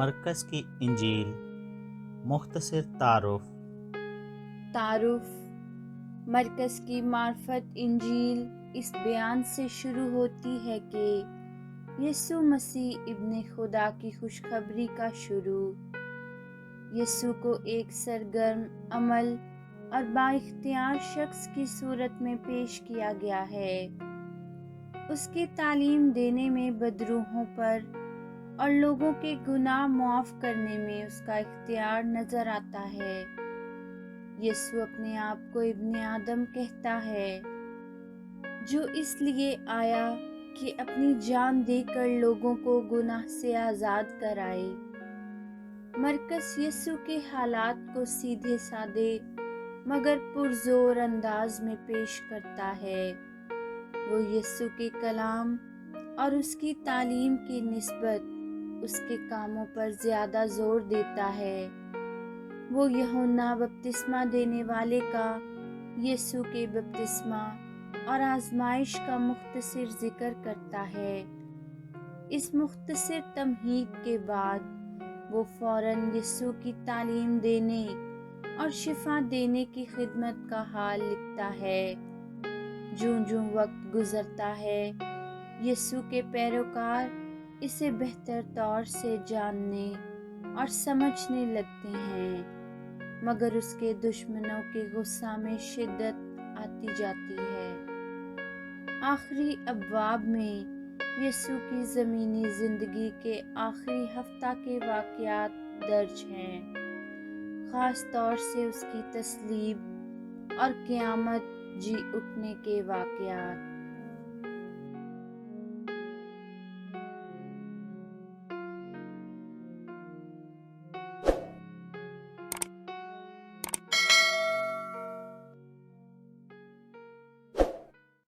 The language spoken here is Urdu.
مرکز کی انجیل مختصر تعارف مرکز کی معرفت انجیل اس بیان سے شروع ہوتی ہے کہ یسوع مسیح ابن خدا کی خوشخبری کا شروع یسوع کو ایک سرگرم عمل اور بااختیار شخص کی صورت میں پیش کیا گیا ہے۔ اس کی تعلیم دینے میں بدروحوں پر اور لوگوں کے گناہ معاف کرنے میں اس کا اختیار نظر آتا ہے۔ یسوع اپنے آپ کو ابن آدم کہتا ہے، جو اس لیے آیا کہ اپنی جان دے کر لوگوں کو گناہ سے آزاد کرائے۔ مرکز یسوع کے حالات کو سیدھے سادے مگر پرزور انداز میں پیش کرتا ہے۔ وہ یسوع کے کلام اور اس کی تعلیم کی نسبت اس کے کاموں پر زیادہ زور دیتا ہے۔ وہ یوحنا بپتسمہ دینے والے کا یسوع کے بپتسمہ اور آزمائش کا مختصر ذکر کرتا ہے۔ اس مختصر تمہید کے بعد وہ فوراً یسوع کی تعلیم دینے اور شفا دینے کی خدمت کا حال لکھتا ہے۔ جوں جوں وقت گزرتا ہے، یسوع کے پیروکار اسے بہتر طور سے جاننے اور سمجھنے لگتے ہیں، مگر اس کے دشمنوں کے غصہ میں شدت آتی جاتی ہے۔ آخری ابواب میں یسوع کی زمینی زندگی کے آخری ہفتہ کے واقعات درج ہیں، خاص طور سے اس کی تصلیب اور قیامت جی اٹھنے کے واقعات۔